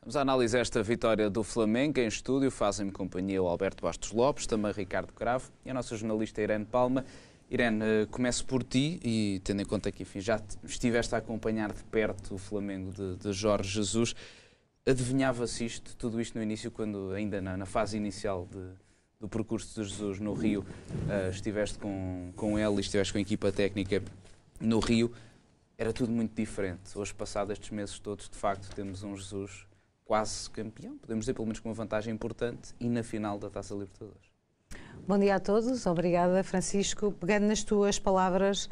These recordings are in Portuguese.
Vamos analisar esta vitória do Flamengo. Em estúdio fazem-me companhia o Alberto Bastos Lopes, também Ricardo Cravo e a nossa jornalista Irene Palma. Irene, começo por ti e tendo em conta que enfim, já estiveste a acompanhar de perto o Flamengo de Jorge Jesus, adivinhava-se tudo isto no início, quando ainda na fase inicial do percurso de Jesus no Rio, estiveste com ele e estiveste com a equipa técnica no Rio, era tudo muito diferente. Hoje, passados estes meses todos, de facto, temos um Jesus quase campeão, podemos dizer, pelo menos com uma vantagem importante, e na final da Taça Libertadores. Bom dia a todos, obrigada Francisco. Pegando nas tuas palavras,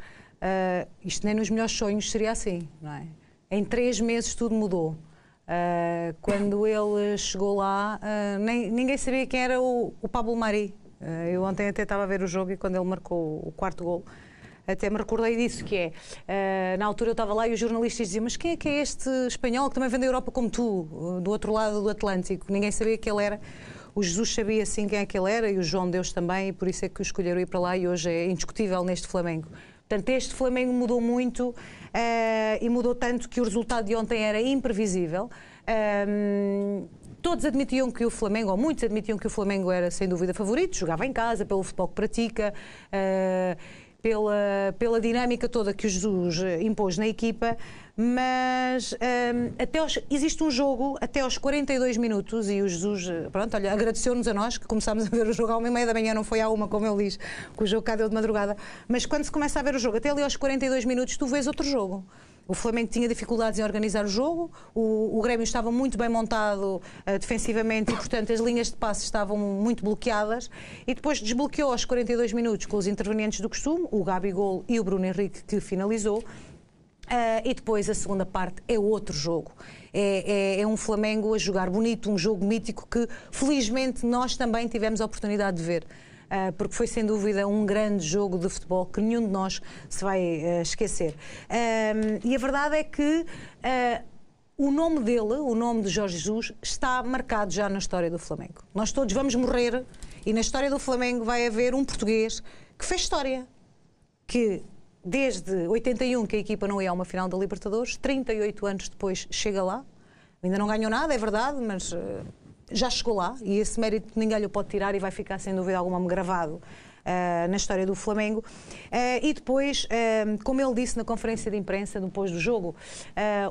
isto nem nos melhores sonhos seria assim, não é? Em 3 meses tudo mudou. Quando ele chegou lá, ninguém sabia quem era o Pablo Mari. Eu ontem até estava a ver o jogo e quando ele marcou o 4º golo, até me recordei disso, que é, na altura eu estava lá e os jornalistas diziam, mas quem é que é este espanhol que também vem da Europa como tu, do outro lado do Atlântico? Ninguém sabia que ele era. O Jesus sabia sim quem é que ele era e o João Deus também, e por isso é que o escolheram ir para lá e hoje é indiscutível neste Flamengo. Portanto, este Flamengo mudou muito e mudou tanto que o resultado de ontem era imprevisível. Todos admitiam que o Flamengo, ou muitos admitiam que o Flamengo era sem dúvida favorito, jogava em casa, pelo futebol que pratica, pela dinâmica toda que o Jesus impôs na equipa, mas existe um jogo até aos 42 minutos e o Jesus, pronto, olha, agradeceu-nos a nós, que começámos a ver o jogo à 1h30 da manhã, não foi à 1, como ele diz, que o jogo cá deu de madrugada, mas quando se começa a ver o jogo, até ali aos 42 minutos, tu vês outro jogo. O Flamengo tinha dificuldades em organizar o jogo, o Grêmio estava muito bem montado defensivamente e, portanto, as linhas de passe estavam muito bloqueadas e depois desbloqueou aos 42 minutos com os intervenientes do costume, o Gabigol e o Bruno Henrique, que finalizou. E depois a segunda parte é outro jogo. É um Flamengo a jogar bonito, um jogo mítico que, felizmente, nós também tivemos a oportunidade de ver. Porque foi sem dúvida um grande jogo de futebol que nenhum de nós se vai esquecer. E a verdade é que o nome dele, o nome de Jorge Jesus, está marcado já na história do Flamengo. Nós todos vamos morrer e na história do Flamengo vai haver um português que fez história, que desde 81 que a equipa não ia a uma final da Libertadores, 38 anos depois chega lá, ainda não ganhou nada, é verdade, mas já chegou lá e esse mérito ninguém lhe pode tirar e vai ficar sem dúvida alguma gravado na história do Flamengo. E depois, como ele disse na conferência de imprensa depois do jogo,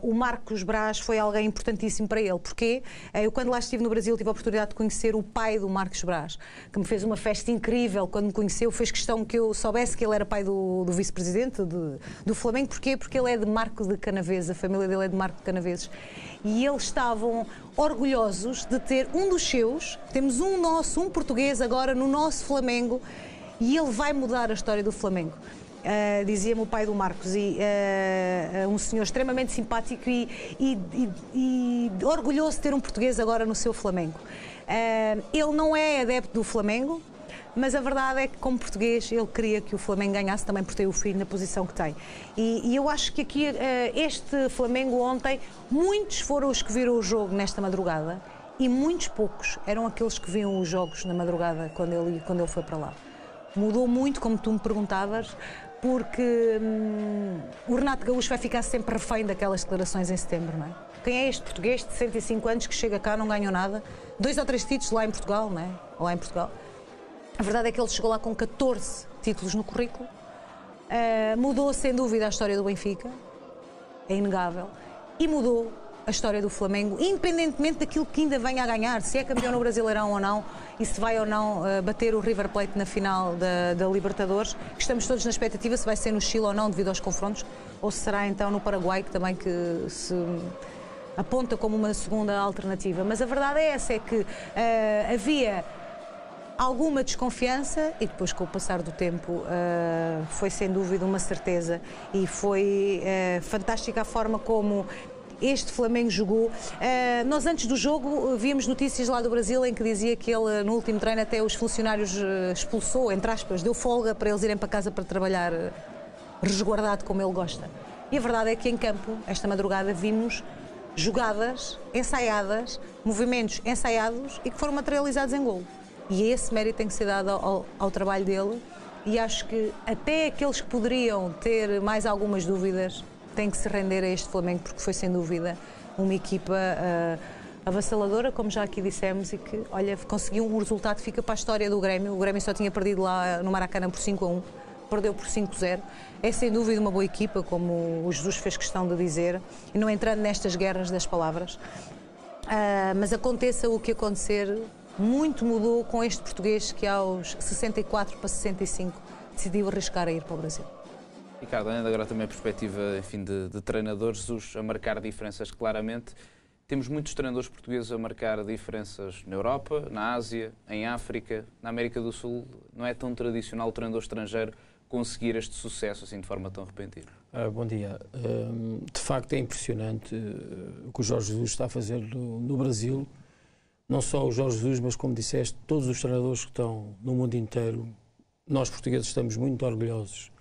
o Marcos Braz foi alguém importantíssimo para ele, porque eu quando lá estive no Brasil tive a oportunidade de conhecer o pai do Marcos Braz, que me fez uma festa incrível quando me conheceu, fez questão que eu soubesse que ele era pai do vice-presidente do Flamengo. Porquê? Porque ele é de Marco de Canaveses, a família dele é de Marco de Canaveses, e eles estavam orgulhosos de ter um dos seus, temos um português agora no nosso Flamengo, e ele vai mudar a história do Flamengo. Dizia-me o pai do Marcos, e um senhor extremamente simpático e orgulhoso de ter um português agora no seu Flamengo. Ele não é adepto do Flamengo, mas a verdade é que, como português, ele queria que o Flamengo ganhasse também por ter o filho na posição que tem. E eu acho que aqui, este Flamengo ontem, muitos foram os que viram o jogo nesta madrugada e muitos poucos eram aqueles que viam os jogos na madrugada quando ele foi para lá. Mudou muito, como tu me perguntavas, porque o Renato Gaúcho vai ficar sempre refém daquelas declarações em setembro, não é? Quem é este português de 65 anos que chega cá, não ganhou nada? 2 ou 3 títulos lá em Portugal, não é? Lá em Portugal. A verdade é que ele chegou lá com 14 títulos no currículo. Mudou, sem dúvida, a história do Benfica. É inegável. E mudou a história do Flamengo, independentemente daquilo que ainda venha a ganhar, se é campeão no Brasileirão ou não, e se vai ou não bater o River Plate na final da Libertadores, que estamos todos na expectativa se vai ser no Chile ou não, devido aos confrontos, ou se será então no Paraguai, que também que se aponta como uma segunda alternativa. Mas a verdade é essa, é que havia alguma desconfiança e depois, com o passar do tempo, foi sem dúvida uma certeza e foi fantástica a forma como este Flamengo jogou. Nós antes do jogo víamos notícias lá do Brasil em que dizia que ele no último treino até os funcionários expulsou, entre aspas, deu folga para eles irem para casa para trabalhar resguardado como ele gosta. E a verdade é que em campo, esta madrugada, vimos jogadas ensaiadas, movimentos ensaiados e que foram materializados em golo. E esse mérito tem que ser dado ao trabalho dele e acho que até aqueles que poderiam ter mais algumas dúvidas têm que se render a este Flamengo, porque foi sem dúvida uma equipa avassaladora, como já aqui dissemos, e que, olha, conseguiu um resultado que fica para a história do Grêmio. O Grêmio só tinha perdido lá no Maracanã por 5-1, perdeu por 5-0. É sem dúvida uma boa equipa, como o Jesus fez questão de dizer, e não entrando nestas guerras das palavras. Mas aconteça o que acontecer, muito mudou com este português que aos 64 para 65 decidiu arriscar a ir para o Brasil. Ricardo, ainda agora também a perspectiva, enfim, de treinadores, Jesus a marcar diferenças claramente. Temos muitos treinadores portugueses a marcar diferenças na Europa, na Ásia, em África, na América do Sul. Não é tão tradicional o treinador estrangeiro conseguir este sucesso assim de forma tão repentina. Bom dia. De facto é impressionante o que o Jorge Jesus está a fazer no Brasil. Não só o Jorge Jesus, mas como disseste, todos os treinadores que estão no mundo inteiro. Nós portugueses estamos muito orgulhosos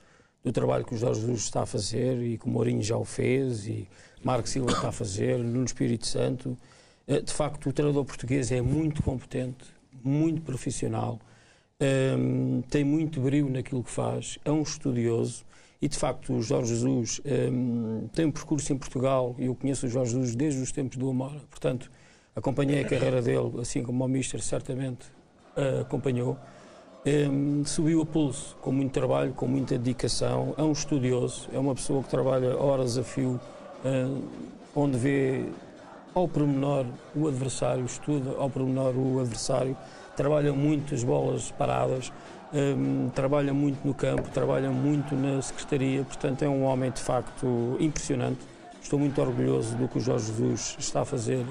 do trabalho que o Jorge Jesus está a fazer e que o Mourinho já o fez e Marco Silva está a fazer, no Espírito Santo. De facto, o treinador português é muito competente, muito profissional, tem muito brio naquilo que faz, é um estudioso e, de facto, o Jorge Jesus tem um percurso em Portugal e eu conheço o Jorge Jesus desde os tempos do Amora. Portanto, acompanhei a carreira dele, assim como o Mister certamente acompanhou. Subiu a pulso, com muito trabalho, com muita dedicação, é um estudioso, é uma pessoa que trabalha horas a fio, onde vê ao pormenor o adversário, estuda ao pormenor o adversário, trabalha muito as bolas paradas, trabalha muito no campo, trabalha muito na secretaria, portanto é um homem de facto impressionante. Estou muito orgulhoso do que o Jorge Jesus está a fazer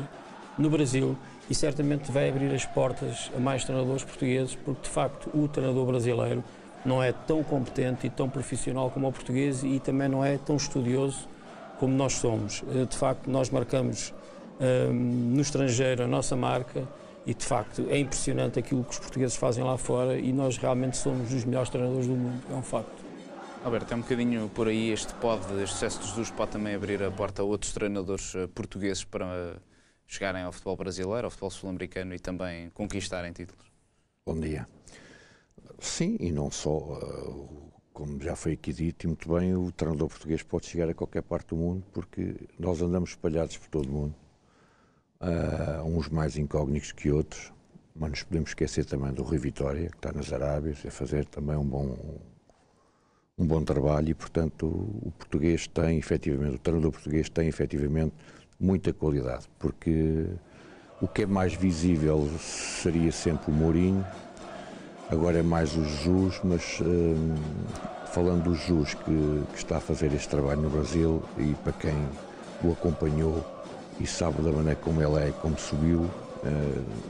no Brasil e certamente vai abrir as portas a mais treinadores portugueses, porque de facto o treinador brasileiro não é tão competente e tão profissional como o português e também não é tão estudioso como nós somos. De facto, nós marcamos no estrangeiro a nossa marca e de facto é impressionante aquilo que os portugueses fazem lá fora e nós realmente somos os melhores treinadores do mundo, é um facto. Alberto, é um bocadinho por aí, este sucesso de Jesus pode também abrir a porta a outros treinadores portugueses para chegarem ao futebol brasileiro, ao futebol sul-americano e também conquistarem títulos? Bom dia. Sim, e não só, como já foi aqui dito, e muito bem, o treinador português pode chegar a qualquer parte do mundo, porque nós andamos espalhados por todo o mundo, uns mais incógnitos que outros, mas nos podemos esquecer também do Rui Vitória, que está nas Arábias, a fazer também um bom trabalho e, portanto, o português tem, efetivamente, o treinador português tem, efetivamente, muita qualidade, porque o que é mais visível seria sempre o Mourinho, agora é mais o Jesus, mas falando do Jesus que está a fazer este trabalho no Brasil e para quem o acompanhou e sabe da maneira como ele é e como subiu,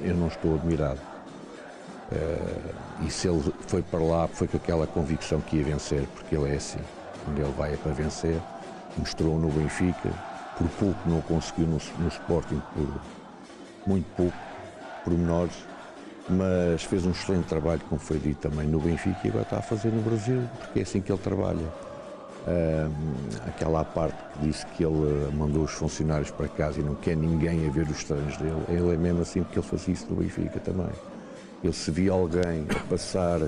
eu não estou admirado. E se ele foi para lá, foi com aquela convicção que ia vencer, porque ele é assim, quando ele vai é para vencer, mostrou no Benfica, por pouco não conseguiu no Sporting, por muito pouco, por menores, mas fez um excelente trabalho, como foi dito também no Benfica, e agora está a fazer no Brasil, porque é assim que ele trabalha. Aquela parte que disse que ele mandou os funcionários para casa e não quer ninguém a ver os treinos dele, ele é mesmo assim porque ele fazia isso no Benfica também. Ele, se via alguém a passar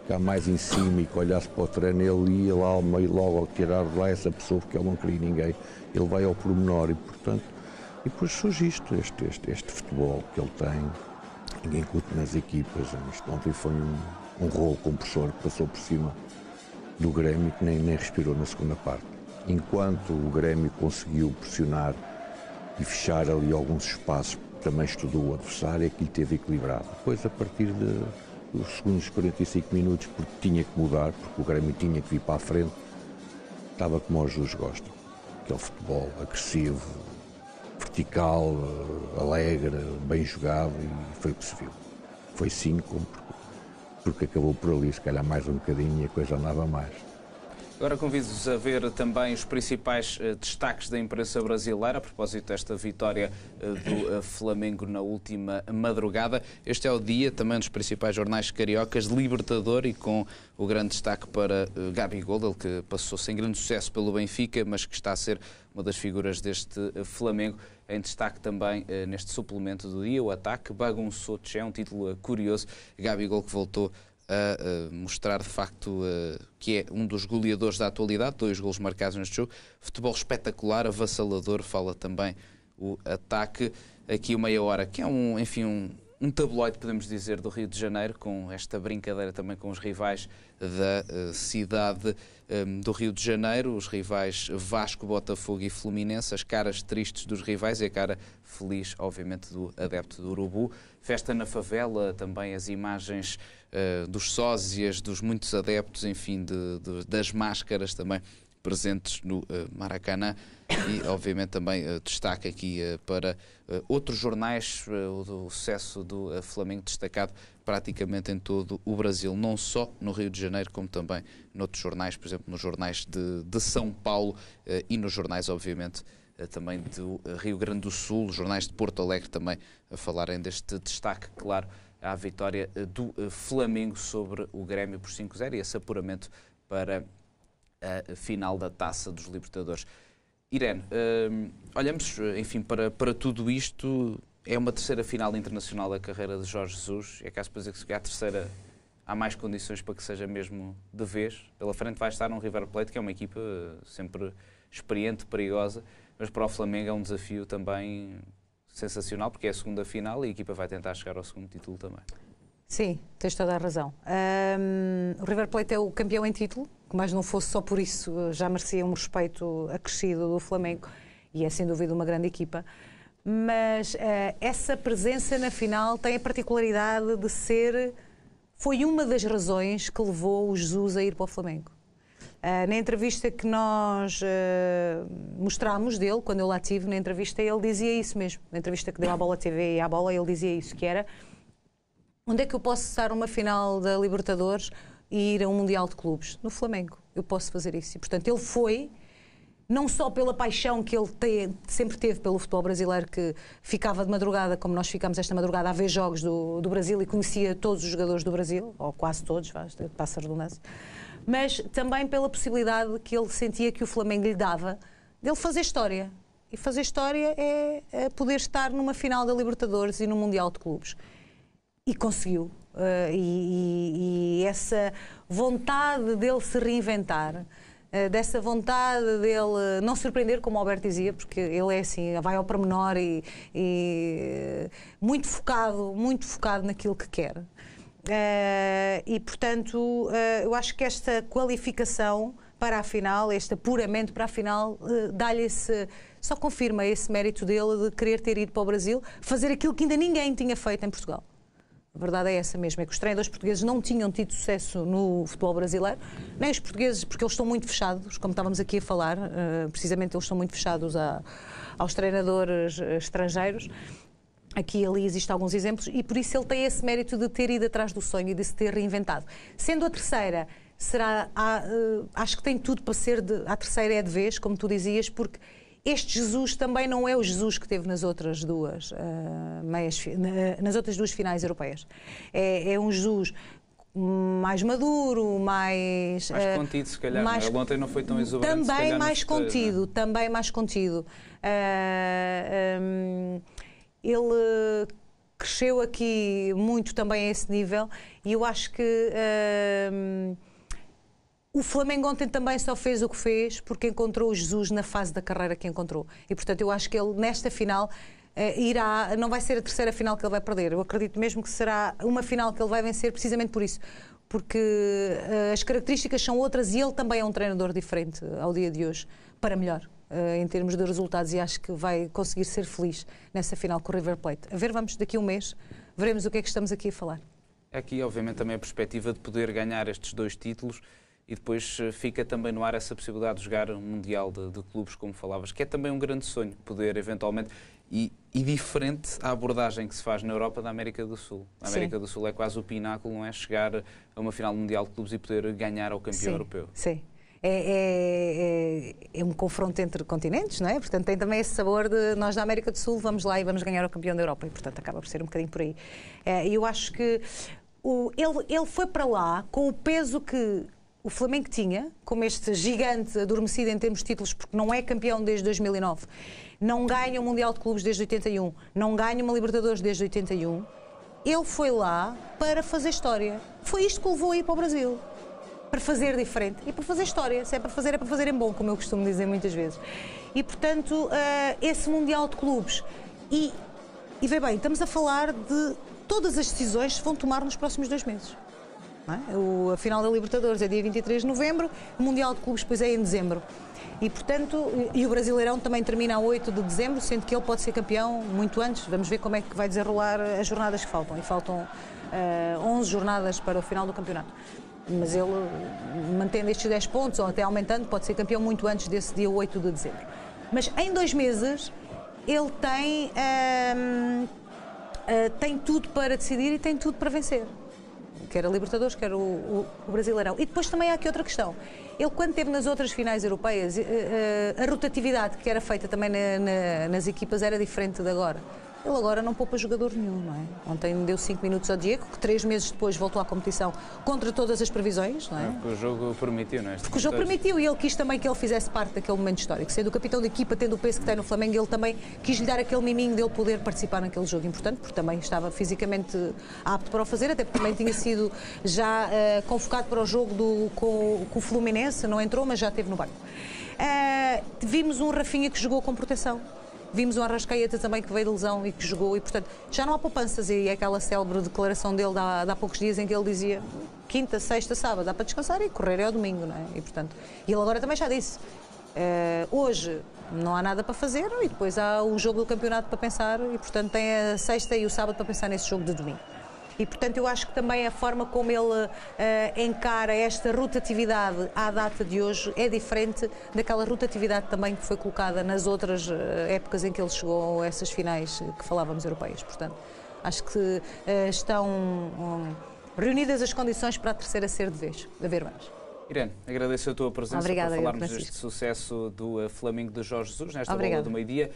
cá mais em cima e que olhasse para o treino, ele ia lá ao meio logo ao tirar de lá essa pessoa, porque ele não queria ninguém. Ele vai ao pormenor e, portanto, e depois surge este futebol que ele tem, ninguém curte nas equipas. Isto ontem foi um rolo compressor que passou por cima do Grêmio, que nem respirou na segunda parte. Enquanto o Grêmio conseguiu pressionar e fechar ali alguns espaços, também estudou o adversário, é que lhe teve equilibrado. Depois, a partir dos segundos 45 minutos, porque tinha que mudar, porque o Grêmio tinha que vir para a frente, estava como os Jesus gostam. Aquele futebol agressivo, vertical, alegre, bem jogado, e foi o que se viu. Foi 5, porque acabou por ali, se calhar mais um bocadinho, e a coisa andava mais. Agora convido-vos a ver também os principais destaques da imprensa brasileira, a propósito desta vitória do Flamengo na última madrugada. Este é o dia também dos principais jornais cariocas, Libertador, e com o grande destaque para Gabigol, ele que passou sem grande sucesso pelo Benfica, mas que está a ser uma das figuras deste Flamengo. Em destaque também neste suplemento do dia, o ataque bagunçou, é um título curioso. Gabigol que voltou a mostrar de facto que é um dos goleadores da atualidade, 2 golos marcados neste jogo. Futebol espetacular, avassalador, fala também o ataque. aqui o Meia Hora, que é um tabloide, podemos dizer, do Rio de Janeiro, com esta brincadeira também com os rivais da cidade do Rio de Janeiro, os rivais Vasco, Botafogo e Fluminense, as caras tristes dos rivais e a cara feliz, obviamente, do adepto do Urubu. Festa na favela, também as imagens dos sósias, dos muitos adeptos, enfim, das máscaras também presentes no Maracanã e, obviamente, também destaque aqui para outros jornais, o sucesso do Flamengo destacado praticamente em todo o Brasil, não só no Rio de Janeiro, como também noutros jornais, por exemplo, nos jornais de São Paulo e nos jornais, obviamente, também do Rio Grande do Sul, jornais de Porto Alegre também a falarem deste destaque, claro, à vitória do Flamengo sobre o Grêmio por 5-0 e esse apuramento para a final da Taça dos Libertadores. Irene, olhamos, enfim, para tudo isto. É uma terceira final internacional da carreira de Jorge Jesus. É caso para dizer que se a terceira há mais condições para que seja mesmo de vez. Pela frente vai estar um River Plate, que é uma equipa sempre experiente, perigosa, mas para o Flamengo é um desafio também sensacional, porque é a segunda final e a equipa vai tentar chegar ao segundo título também. Sim, tens toda a razão. O River Plate é o campeão em título, que mais não fosse só por isso, já merecia um respeito acrescido do Flamengo e é sem dúvida uma grande equipa. Mas essa presença na final tem a particularidade de foi uma das razões que levou o Jesus a ir para o Flamengo. Na entrevista que nós mostrámos dele, quando eu lá estive, na entrevista ele dizia isso mesmo. Na entrevista que deu à Bola TV e à Bola, ele dizia isso, que era: onde é que eu posso estar numa final da Libertadores e ir a um Mundial de Clubes? No Flamengo. Eu posso fazer isso. E, portanto, ele foi, não só pela paixão que ele sempre teve pelo futebol brasileiro, que ficava de madrugada, como nós ficamos esta madrugada, a ver jogos do Brasil e conhecia todos os jogadores do Brasil, ou quase todos, passa a redundância, mas também pela possibilidade que ele sentia que o Flamengo lhe dava dele fazer história. E fazer história é poder estar numa final da Libertadores e no Mundial de Clubes. E conseguiu. E essa vontade dele se reinventar, dessa vontade dele não surpreender, como o Alberto dizia, porque ele é assim, vai ao pormenor e muito focado naquilo que quer. E, portanto, eu acho que esta qualificação para a final, este apuramento para a final, só confirma esse mérito dele de querer ter ido para o Brasil, fazer aquilo que ainda ninguém tinha feito em Portugal. A verdade é essa mesmo, é que os treinadores portugueses não tinham tido sucesso no futebol brasileiro, nem os portugueses, porque eles estão muito fechados, como estávamos aqui a falar, precisamente eles estão muito fechados aos treinadores estrangeiros. Aqui e ali existem alguns exemplos e por isso ele tem esse mérito de ter ido atrás do sonho e de se ter reinventado. Sendo a terceira, acho que tem tudo para ser, a terceira é de vez, como tu dizias, porque este Jesus também não é o Jesus que teve nas outras duas finais europeias. É um Jesus mais maduro, mais contido, se calhar. Ele ontem não foi tão exuberante. Também mais contido. Ele cresceu aqui muito também a esse nível e eu acho que o Flamengo ontem também só fez o que fez porque encontrou o Jesus na fase da carreira que encontrou. E, portanto, eu acho que ele, nesta final, não vai ser a terceira final que ele vai perder. Eu acredito mesmo que será uma final que ele vai vencer precisamente por isso. Porque as características são outras e ele também é um treinador diferente ao dia de hoje, para melhor, em termos de resultados. E acho que vai conseguir ser feliz nessa final com o River Plate. A ver, vamos daqui a um mês, veremos o que é que estamos aqui a falar. Aqui, obviamente, também a perspectiva de poder ganhar estes 2 títulos. E depois fica também no ar essa possibilidade de jogar um Mundial de Clubes, como falavas, que é também um grande sonho, poder eventualmente, e diferente à abordagem que se faz na Europa da América do Sul. A América do Sul é quase o pináculo, não é? Chegar a uma final Mundial de Clubes e poder ganhar ao campeão europeu. Sim. É um confronto entre continentes, não é? Portanto, tem também esse sabor de nós da América do Sul vamos lá e vamos ganhar ao campeão da Europa, e portanto acaba por ser um bocadinho por aí. E eu acho que ele foi para lá com o peso que o Flamengo tinha, como este gigante adormecido em termos de títulos, porque não é campeão desde 2009, não ganha o Mundial de Clubes desde 81, não ganha uma Libertadores desde 81, ele foi lá para fazer história. Foi isto que o levou a ir para o Brasil. Para fazer diferente e para fazer história. Se é para fazer em bom, como eu costumo dizer muitas vezes. E, portanto, esse Mundial de Clubes e E vê bem, estamos a falar de todas as decisões que vão tomar nos próximos 2 meses. Não é? A final da Libertadores é dia 23 de novembro, o Mundial de Clubes depois é em dezembro. E, portanto, e o Brasileirão também termina a 8 de dezembro, sendo que ele pode ser campeão muito antes. Vamos ver como é que vai desenrolar as jornadas que faltam. E faltam 11 jornadas para o final do campeonato. Mas ele, mantendo estes 10 pontos, ou até aumentando, pode ser campeão muito antes desse dia 8 de dezembro. Mas em 2 meses, ele tem tudo para decidir e tem tudo para vencer. Quer a Libertadores, quer o Brasileirão. E depois também há aqui outra questão. Ele, quando esteve nas outras finais europeias, a rotatividade que era feita também nas equipas era diferente de agora. Ele agora não poupa jogador nenhum, não é? Ontem deu 5 minutos ao Diego, que 3 meses depois voltou à competição contra todas as previsões, não é? Porque o jogo permitiu, não é? Porque o jogo permitiu e ele quis também que ele fizesse parte daquele momento histórico. Sendo o capitão da equipa, tendo o peso que tem no Flamengo, ele também quis lhe dar aquele miminho dele poder participar naquele jogo importante, porque também estava fisicamente apto para o fazer, até porque também tinha sido já convocado para o jogo com o Fluminense, não entrou, mas já esteve no banco. Vimos um Rafinha que jogou com proteção. Vimos o Arrascaeta também que veio de lesão e que jogou e, portanto, já não há poupanças. E é aquela célebre declaração dele de há poucos dias em que ele dizia quinta, sexta, sábado, dá para descansar e correr é ao domingo, não é? E, portanto, ele agora também já disse, hoje não há nada para fazer e depois há o jogo do campeonato para pensar e, portanto, tem a sexta e o sábado para pensar nesse jogo de domingo. E, portanto, eu acho que também a forma como ele encara esta rotatividade à data de hoje é diferente daquela rotatividade também que foi colocada nas outras épocas em que ele chegou a essas finais que falávamos europeias. Portanto, acho que estão reunidas as condições para a terceira ser de vez. A ver, vamos. Irene, agradeço a tua presença. Obrigada, para falarmos deste sucesso do Flamengo de Jorge Jesus, nesta bola do meio-dia.